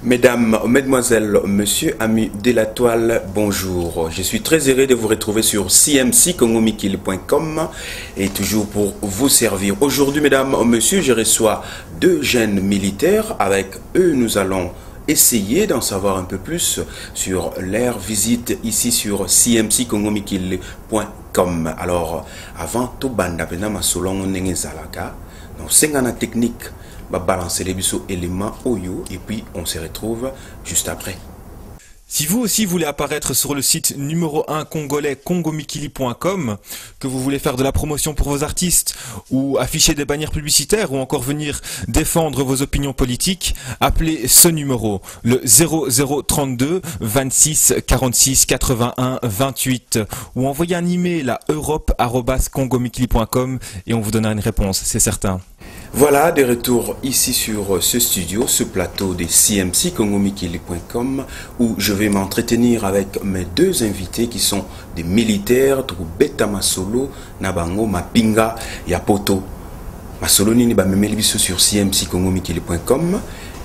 Mesdames, Mesdemoiselles, Messieurs, amis de la toile, bonjour. Je suis très heureux de vous retrouver sur cmckongomikili.com et toujours pour vous servir. Aujourd'hui, Mesdames, Messieurs, je reçois deux jeunes militaires. Avec eux, nous allons essayer d'en savoir un peu plus sur leur visite ici sur cmckongomikili.com. Alors, avant tout, banda pena masolongo nenge zalaka, donc 50 techniques. Balancer les éléments Oyo et puis on se retrouve juste après. Si vous aussi voulez apparaître sur le site numéro 1 congolais kongomikili.com, que vous voulez faire de la promotion pour vos artistes ou afficher des bannières publicitaires ou encore venir défendre vos opinions politiques, appelez ce numéro, le 0032 26 46 81 28 ou envoyez un email à europe@kongomikili.com et on vous donnera une réponse, c'est certain. Voilà, de retour ici sur ce studio, ce plateau de cmckongomikili.com où je vais m'entretenir avec mes deux invités qui sont des militaires, Beta Masolo, Nabango, Mapinga, Yapoto. Masolo nini ba memeli biso sur cmckongomikili.com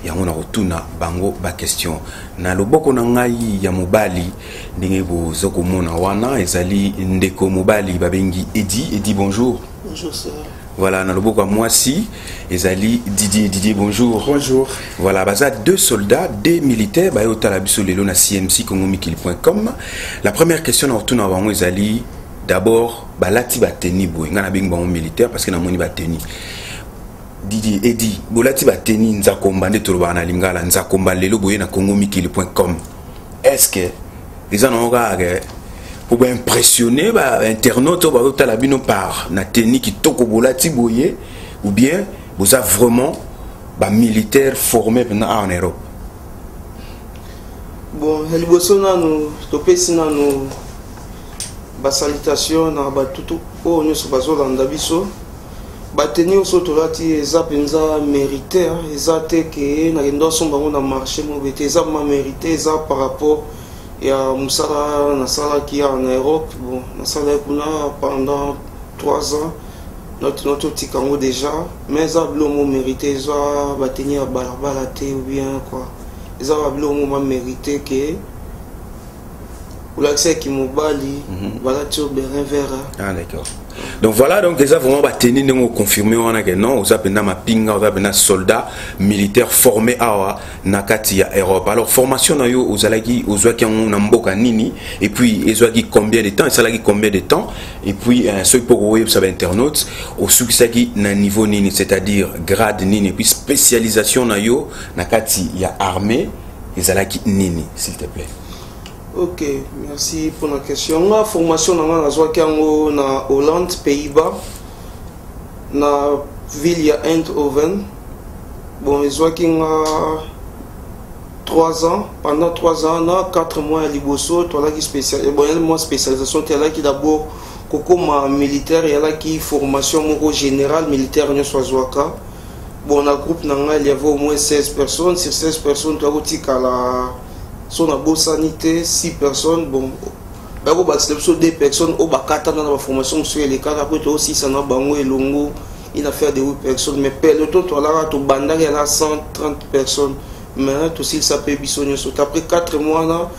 et on a retourné bango ba question. Na loboko na ngai ya mobali ndenge bozoko mona wana ezali ndeko mobali babengi Eddie, bonjour. Bonjour sir. Voilà, dans le beau comme moi si, Ezali Didier, bonjour. Bonjour. Voilà, baza deux soldats, des militaires, bah au talabiso lelo na cmckongomikili.com. La première question na retourne avant Ezali, d'abord, bah lati bateni boy, ngana bing bon militaire parce que na moni bateni. Didier, Eddie, bolati bateni nzakomba nde toloba na lingala nzakomba lelo boy na kongomikili.com. Est-ce que les anonga pour impressionner internautes par na technique qui toko bolati boye ou bien vous avez vraiment militaire formé en Europe. Bon, liboso nanu topesi nanu salutation na batutu o nyoso bazolanda biso bateni oso tolati eza penza mérité eza te ke na kendo somba na marché mo bete eza ma mérité eza par rapport ya musala nasala qui en Europe. Bon, nasala kuna pendant 3 ans notre tikango déjà mais ça blomo mérité ça bateni à balabala te ou bien quoi ça blomo m'a mérité que ou l'accès qui mobali voilà tu bien vers. Ah d'accord. Donc voilà, donc déjà vraiment bateni nous confirmer on a que non aux appena mapinga aux appena soldats militaires formés à nakati ya Europe. Alors formation na yo aux alaki aux oaki on mboka nini et puis les oaki combien de temps et ça laki combien de temps et puis ceux pour web ça va internautes au succès na niveau nini c'est-à-dire grade nini et puis spécialisation na yo nakati ya armée les alaki nini s'il te plaît. Ok, merci pour la question. La formation na Hollande, Pays-Bas, na ville de Eindhoven. Bon, ils ont 3 ans. Pendant 3 ans, 4 mois à Liboso, spécialisation, tu as qui d'abord ma militaire, il y a qui formation générale militaire, bon, dans le groupe, il y avait au moins 16 personnes. Sur 16 personnes, tu as la son abo sanité 6 personnes bon bako ba selection 2 personnes au bakata dans la formation sur les cas après aussi ça na bango elongo il a fait de 8 personnes mais peloton to la to banda il y a 130 personnes mais aussi ça peut bisonner sur après 4 mois là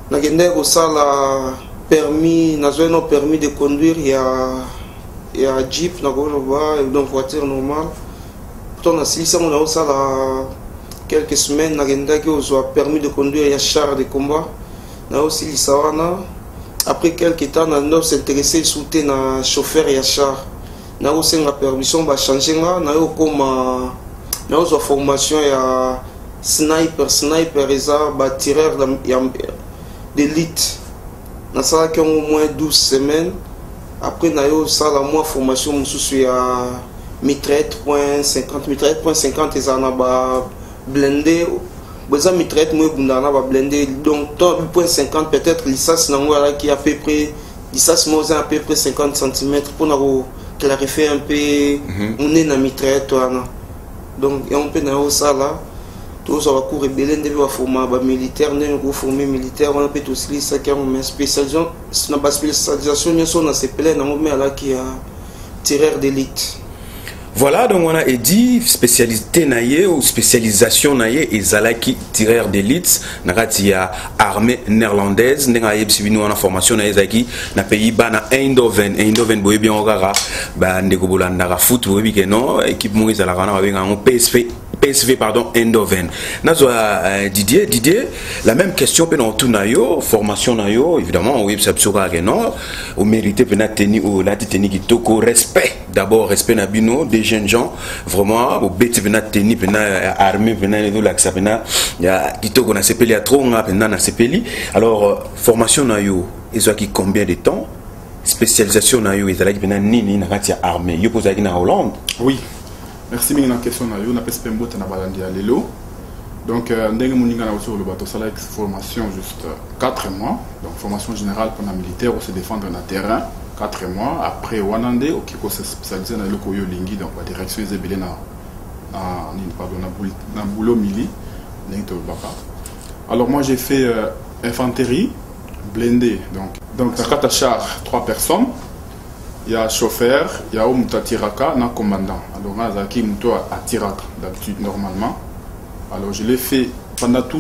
na gender au sala permis na zone permis de conduire il y a jeep na go donc voiture normale pourtant na si ça on a au sala quelques semaines nagenda qui ont permis de conduire un char de combat na aussi lisawana après quelques temps na s'intéresser soutenir na chauffeur et char na aussi la permission ba changer na yo comme na aussi formation ya sniper eza ba tireur d'élite na ça qui ont au moins 12 semaines après na yo ça la moi formation mususu ya mitraillette .50 eza na ba blindé besoin mitraillette moi bundana va blindé donc top .50 peut-être licence nangola qui à peu près licence moi à peu près 50 cm pour nous clarifier un peu on est na mitraillette donc on peut na ça là tous ça va courir blindé va former ba militaire nous former militaire on peut aussi ça qui est spécialisation na spécialisation nous sont dans ces plein mais là qui a tireur d'élite. Voilà, donc on a dit spécialité naïe ou spécialisation naïe et zalaki tireur d'élite nagati ya armée néerlandaise nenga yebsibino en formation naïe zaki na pays ba na Eindhoven boye bien ogara ba ndeko bolanda foot boye que non équipe mo izala kana ba benga PSV pardon Eindhoven. Nazwa Didier la même question pe dans tout nayo formation nayo évidemment oui ça psoka que non au mérité pena tenir au la tenir qui toko respect d'abord respect na bino des jeunes gens vraiment au bête pena tenir pena armée pena les la ça pena ya qui toko na sepeli a trop nga pena na sepeli alors formation nayo ils ont qui combien de temps spécialisation nayo ils allaient pena nini na katia armée yo posa qui na Hollande. Oui. Merci pour la question. On a fait un peu de lelo. Donc, ndenge moninga na sur le bateau, ça la formation juste 4 mois. Donc, formation générale pour les militaires, on se défendre dans le terrain. 4 mois. Après, Wanande, on se spécialise dans le Koyo Lingi, donc la direction estébélée dans boulot mili. Alors, moi j'ai fait infanterie, blindé. Donc, dans 4 chars, 3 personnes. Il y a chauffeur, il y a un tiraka, un commandant. Alors, on a un tiraka d'habitude normalement. Alors, je l'ai fait pendant tout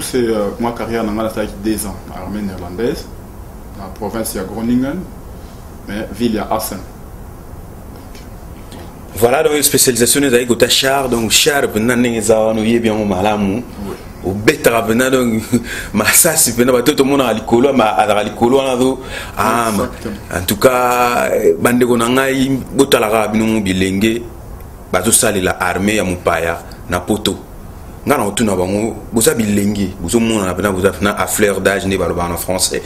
ma carrière dans la 2 ans à l'armée néerlandaise. Dans la province, il y a Groningen, mais ville, il y a Assen. Voilà, donc spécialisation des aïgota char, donc char, pendant que nous bien au malamou. Au bêta venant donc massa si venant tout le monde à l'icolo mais à l'icolo en tout cas bande gonangai botalara binu bilenge bazo sali la armée ya mupaya na poto ngana otuna bango boza bilenge bozo mona na boza na à fleur d'âge ne baloba en français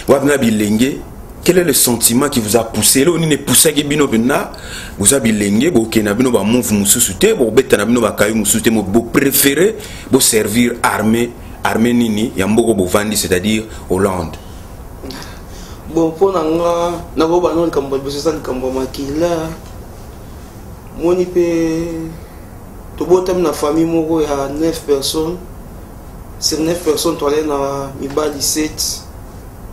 wa bina bilenge. Quel est le sentiment qui vous a poussé? Là, on est poussé qui bino bina, vous avez bilenge, vous kena bino ba move mususute, vous betana bino ba kayu mususute, vous préférez vous servir armée nini, yamboko vous vandi, c'est-à-dire Hollande. Bon, pour nanga, nabo ba non kambo besoin kambo makila, moni pe, to botam na famille moko ya 9 personnes, sur 9 personnes to aller na mibali 7,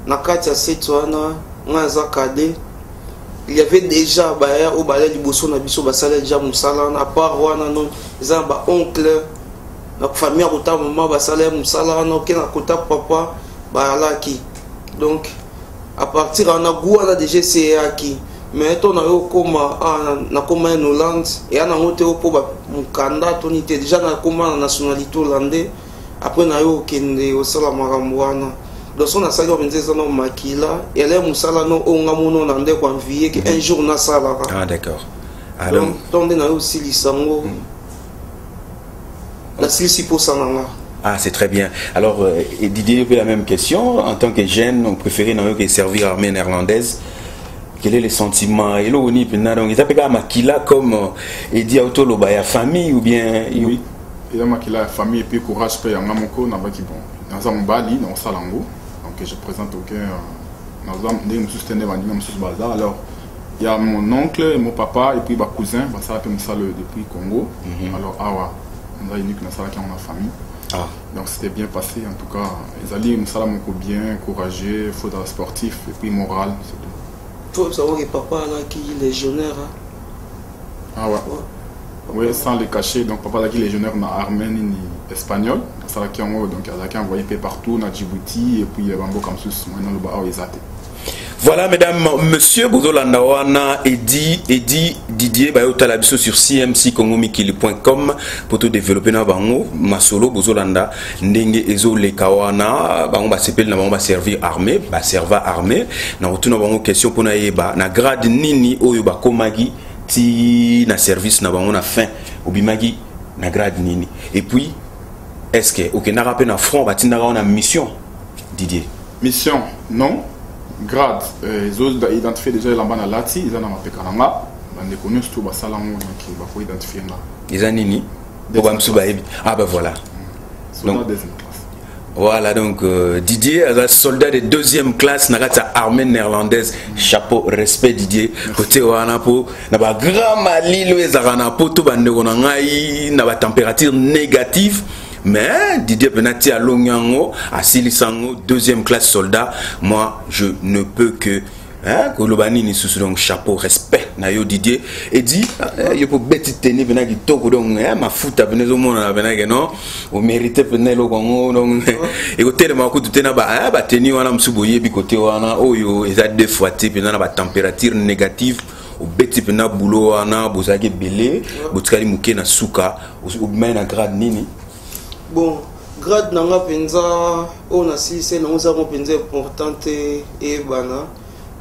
na 4 à 7 wana. Il y avait déjà au balai du Bosso na biso basala déjà musala à part wana non za ba oncle na famille à kota maman basala musala na ke na kota papa ba alaki donc à partir on a goût na déjà c'est aki mais to na yo koma na koma en Hollande et na ngote po ba mukanda to ni déjà na koma na nationalité hollandais après na yo kende au sala maramwana. Donc, on a salé au Makila et là, on a un jour na sala. Ah, d'accord. Donc, on a aussi l'Issango. La Ah, c'est très bien. Alors, Didier, la même question. En tant que jeune, on préférait servir l'armée néerlandaise. Quel est le sentiment? Et là, on y a Makila comme Edi Autolo, il y a famille ou bien. Oui, il y a Makila, famille et puis courage, il y a Mamoko, il y a bon. Dans un bali, dans un salango. Que je présente aucun alors il y a mon oncle mon papa et puis ma cousin ça a depuis Congo alors on a une famille donc c'était bien passé en tout cas ils allaient nous bien encouragé faut être sportif et puis moral il faut savoir que papa là qui est légionnaire oui sans les cacher donc papa là qui est légionnaire dans l'armée espagnol donc il a envoyé partout dans Djibouti et puis il y a un comme ça. Voilà mesdames, monsieur Bozolanda wana Edi Didier Bayotalabiso sur cmccongomikili.com pour tout développer na bango masolo Bozolanda ndenge ezo le kawana bango ba sepel na bango ba servir armée ba serva armée na retourna bango question pona yeba na grade nini oyo ba komagi ti na service na bango na fin obimagi na grade nini et puis est-ce que ok na rappel na front batinda on a mission Didier mission non grade ils ont identifié déjà la bana lati ils en ont appelé kananga bande connu tout ba salango donc ba faut identifier là ils en nini ah ben voilà donc voilà donc Didier soldat de 2e classe na rata armée néerlandaise chapeau respect Didier côté wana po na ba grand malilo ezarana po to bande ko na ngai na ba température négative. Mais Didier Penati à Longango, à Silisango, 2e classe soldat, moi je ne peux que hein kolobani ni sous donc chapeau respect na yo Didier et dit yo pour beti tenir venir qui toko donc ma foot venir au monde na venir non au mérité venir lo kongo donc et ko tellement ko tutena ba tenir wana msuboye bi côté wana oyo eza deux fois type na ba température négative au beti pena boulot wana bozaki belé botikali muke na suka au même na grade nini bon grade nanga penza on a si c'est nous avons penza importante et bana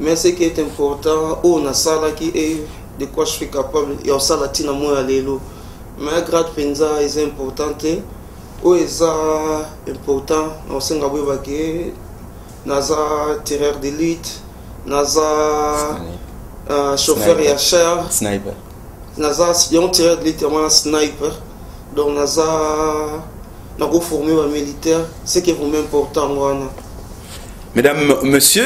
mais ce qui est important on a ça là qui est de quoi je suis capable et on ça là tina moi lelo mais grade penza est importante o est important on sait ngabwe bake naza tireur d'élite naza chauffeur et cher sniper naza yon tireur d'élite moi sniper donc naza na go former un militaire c'est qui est vraiment important wana. Mesdames, Monsieur,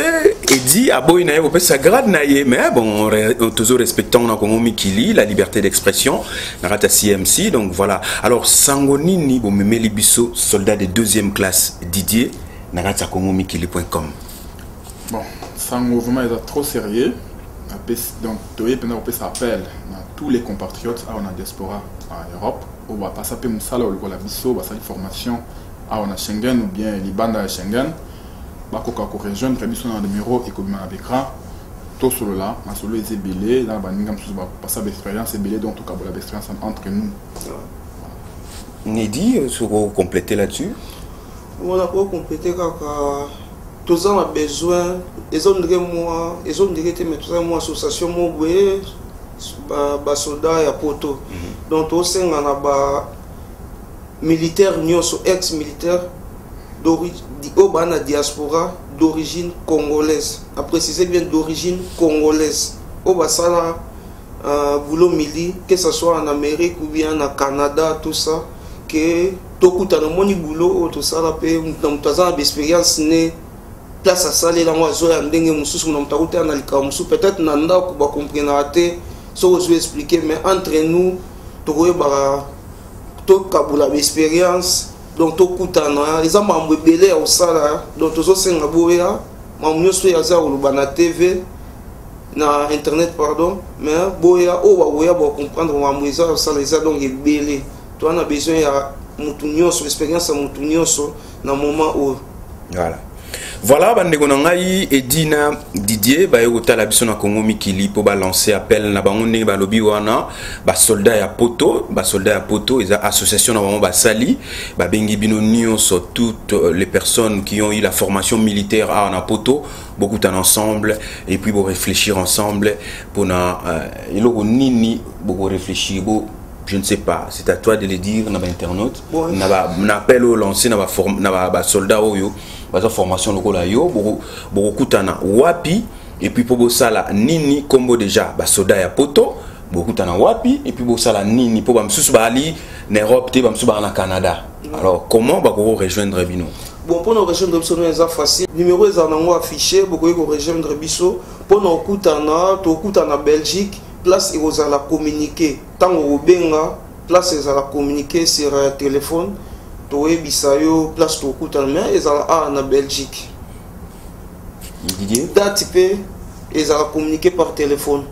Eddy, aboy na yo sa grade na ye, mais bon, toujours respectant na Congo Mikili, la liberté d'expression, na rata CMC, donc voilà. Alors Sangoni ni bo memeli biso soldat de deuxième classe Didier, na rata congomikili.com. Bon, Sango vraiment est trop sérieux. Donc, Toye pendant on s'appelle à tous les compatriotes à la diaspora en Europe, on va passer à Moussala ou la biso, va faire une formation à Schengen ou bien Liban à Schengen. Bakoka ko rejoindre rémission dans le numéro et comme avec grand tout sur là ma solo est belé dans baningam sous passer l'expérience belé donc tout cas la expérience entre nous. Nedi sur compléter là-dessus. On a pas compléter car tous on a besoin les hommes de moi les hommes de mais tout ça moi association moi boye ba soldat ya poto donc tout ça on a ba militaire nyonso ex militaire d'origine diaspora d'origine congolaise. À préciser bien d'origine congolaise. Au Basala, boulot mili, que ce soit en Amérique ou bien au Canada, tout ça, que tout le monde boulot, tout ça, dans mon expérience, place à ça, les langues, peut-être nanda ko ba comprendre até, so je vais expliquer, mais entre nous, tout kabula expérience. Donc tout coutana les amants belé au sala donc tous senga boya mamnyo so yaza ulubana TV na internet pardon mais boya o boya ba comprendre mamweza au sala les donc belé toi on a besoin ya mutunyo sur expérience mutunyo so na moment où voilà bandeko na ngai Edina Didier ba yota la biso na Congo Mikili po ba lancer appel na bango ne ba lobi wana ba soldat ya poto eza association na bango ba sali ba bengi bino nyonso toutes les personnes qui ont eu la formation militaire à na poto beaucoup en ensemble et puis pour réfléchir ensemble pour na iloko nini beaucoup réfléchir je ne sais pas, c'est à toi de le dire na ba internaute na appel au lancer na ba soldat oyo ba formation lokola yo beaucoup kutana wapi et puis pour sala nini combo déjà ba soldat ya poto beaucoup kutana wapi et puis pour sala nini pour ba msusu ba ali na Europe te ba msusu ba na Canada. Alors comment ba ko rejoindre bino? Bon pour nous rejoindre biso c'est facile, numéro est en affiché beaucoup ko rejoindre biso pour nous kutana Belgique. Place ils ont la communiquer tant au benga place ils ont la communiquer sur téléphone toi bisayo place to kuta mais ils ont en Belgique Didier date ils ont communiquer par téléphone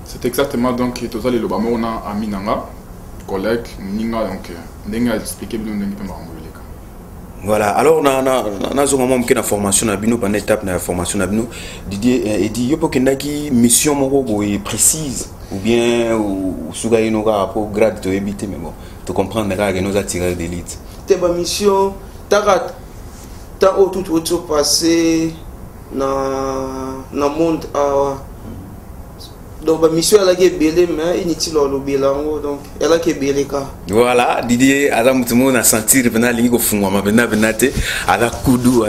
c'est exactement donc tous les lobamo on a ami nanga collègue ninga donc ndenge expliquer bien ndenge pe voilà alors na zo moment que na formation na bino pendant étape na formation na bino Didier et dit yo pokendaki mission moko boye précise ou bien ou suga ino ka pour grade to éviter mais bon tu comprendre que nous attirer d'élite te ba mission tarat ta tout passé na monde donc la mission elle a belé mais inutile le bilan donc elle a belé ka voilà Didier adam tout monde a sentir pendant lingi ko fungwa mabena benate ala kudu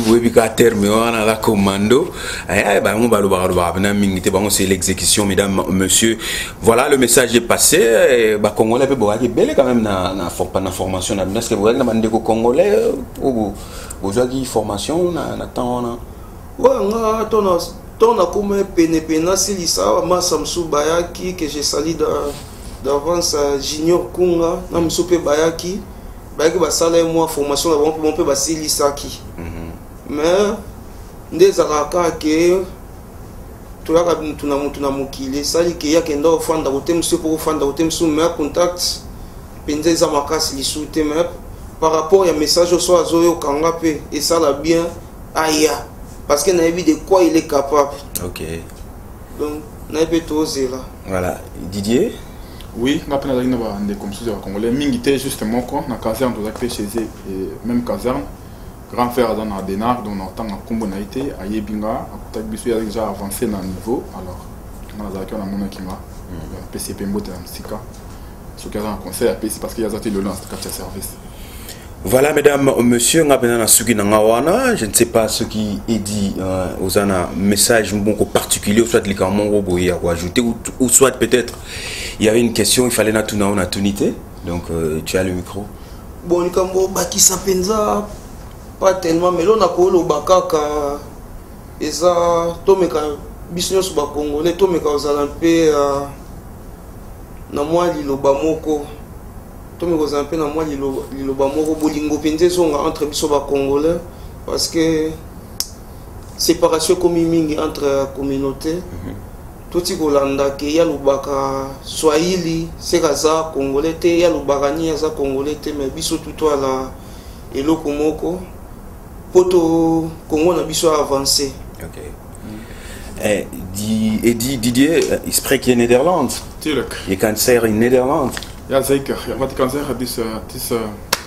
webi ka terme wana la commando ba ngo ba bena mingite ba ngo c'est l'exécution mesdames monsieur voilà le message est passé ba congolais pe boaki belé quand même na formation na parce que boaki na bande ko congolais ou bozaki formation na temps na ouais nga ton a comme pénépéna silisa ma samsu bayaki que j'ai sali d'avance junior kunga na msope bayaki ba sala moi formation la bon pe ba silisa ki mais ndezalaka que toyaka mutu na mokili esali ke ya kenda ofanda kote mosu po kofanda kote mosu me contact mpenza eza makasi lisu te me par rapport ya message oso azoyokanga mpe esala bien aya parce que nayebi de quoi il est capable. Ok. Donc nayebi tozela. Voilà. Didier? Oui, on a plein de gens comme ça congolais. Mingité justement quoi, na caserne tout ça chez eux et même caserne. Grand frère dans la dénar dont on entend en communauté à Yebinga, à Kotakbisu a déjà avancé dans le niveau. Alors, on a zakon à mon qui m'a PCP Mbote Sika. Ce qui a un conseil à PC parce qu'il y a zati le lance de service. Voilà, mesdames, messieurs, je ne sais pas ce qui est dit aux un message particulier, soit les à ajouter, ou soit peut-être il y avait une question, il fallait na tunité. Donc, tu as le micro. Bon, il y a pas tellement, mais là, on a le bakaka, et ça, tomeka business ba congolais, tomeka aux Olympiques, na moi liloba moko. Tomeka aux Olympiques, na moi liloba moko, bolingo penze zonga entre biso ba congolais, parce que séparation comme mingi entre communautés. Tout ce Golanda que ya lubaka Swahili, c'est kaza congolais te, ya lubaka ni ya congolais te, mais biso tout toi la eloko moko. Poto Congo na biso avancé. Ok. Didier, il spreekt je Nederlands? Tuurlijk. Je kan zeggen in Nederland? Ja, zeker. Ja, wat ik kan zeggen, het is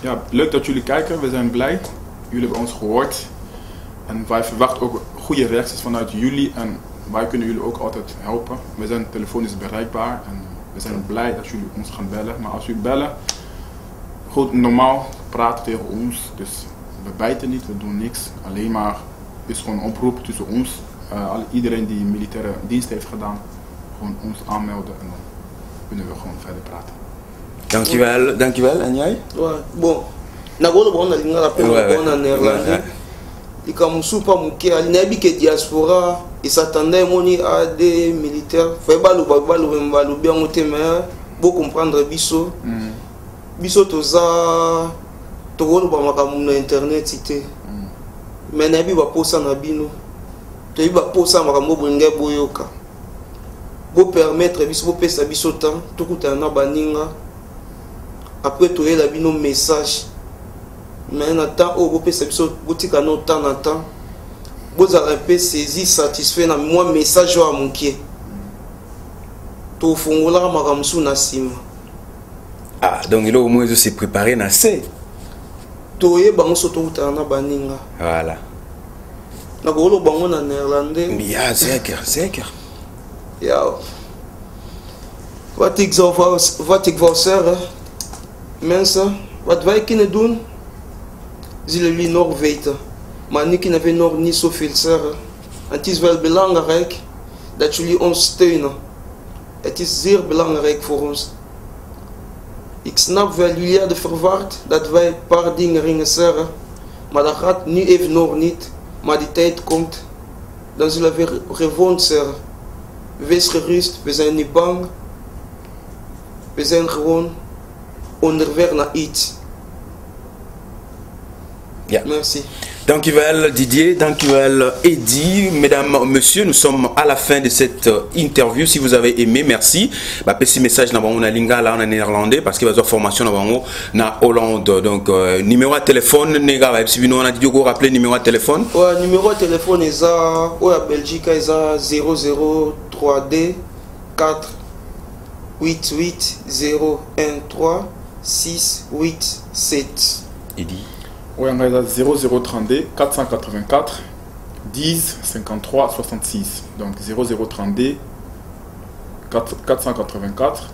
ja, leuk dat jullie kijken. We zijn blij. Jullie hebben ons gehoord. En wij verwachten ook goede reacties vanuit jullie. En wij kunnen jullie ook altijd helpen. We zijn telefonisch bereikbaar. En we zijn blij dat jullie ons gaan bellen. Maar als jullie bellen, goed, normaal praten tegen ons. Dus we bijten niet, we doen niks. Alleen maar is gewoon een oproep tussen ons. Iedereen die militaire dienst heeft gedaan, gewoon ons aanmelden en dan kunnen we gewoon verder praten. Dankjewel, dankjewel. En jij? Bon, nagolo bon na linga la pena bon na néerlandais. Ikamusu pa muke ali na bike diaspora et s'attendait moni à des militaires. Fait balu bien moté mais beau comprendre biso. Biso toza togolo ba makamu na internet cité. Mais na bi ba posa na bino. To ba posa makamu bonge boyoka. Bo permettre biso bo pesa biso temps to kutana baninga. Après tu la bino message. Mais na temps au bo pesa biso botika no temps na temps. Vous avez peu saisi satisfait na moi message à mon pied. To fongola makamu na sima. Ah, donc il a au moins de se préparer na c'est. Toye bango soto utana baninga. Voilà. Na golo bango na néerlandais. Ja, zeker. Ja. Wat ik wou zeggen, mensen, wat wij kunnen doen, zullen jullie nog weten. Maar nu kunnen we nog niet zoveel zeggen. Het is wel belangrijk dat jullie ons steunen. Het is zeer belangrijk voor ons. Ik snap wel, jullie hadden verwacht dat wij een paar dingen gingen zeggen. Maar dat gaat nu even nog niet. Maar die tijd komt, dan zullen we gewoon zeggen. Wees gerust, we zijn niet bang. We zijn gewoon onderweg naar iets. Ja. Merci. Dankjewel Didier, dankjewel Eddy. Mesdames, messieurs, nous sommes à la fin de cette interview. Si vous avez aimé, merci. Bah, petit message dans linga là en néerlandais parce qu'il va y avoir formation dans na Hollande. Donc numéro de téléphone, nega, si vous avez dit rappeler numéro de téléphone. Ouais, numéro de téléphone est à Belgique est à 003D 4 88 013 687. Eddy. Oui, on a 0032 484 10 53 66. Donc 0032 484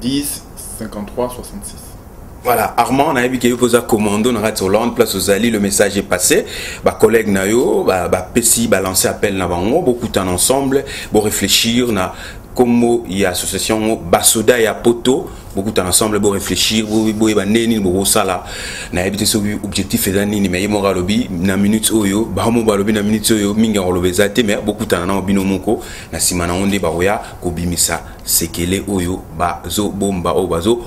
10 53 66. Voilà, Armand, on a vu qu'il posé un commando dans Radio Hollande, place aux alliés, le message est passé. Bah, collègue Nayo, bah, Pessi, bah, lancé appel na bango, beaucoup de temps ensemble, pour réfléchir, na, comme il y a association Basoda et Poto, beaucoup de temps ensemble, pour réfléchir, pour neni, pour ça là, na habité sur objectif et d'année, mais il y a lobby, na minute oyo, bah, mon balobi na minute oyo, minga lobby zate, mais beaucoup de temps na binomoko, na simana onde baroya, kobimisa, sekele oyo, bazo, bomba, o bazo,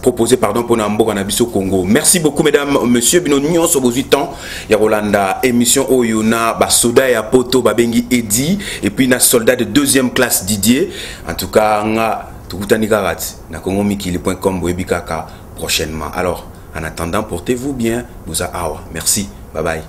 proposé pardon pour Nambo Nabiso Congo. Merci beaucoup mesdames, messieurs. Bino nyon so bozu temps ya Rolanda émission Oyuna ba soda ya poto ba bengi Edi et puis na soldat de deuxième classe Didier. En tout cas nga tukutani karati na kongomikili.com boebikaka prochainement. Alors en attendant portez-vous bien. Nous a awa. Merci. Bye bye.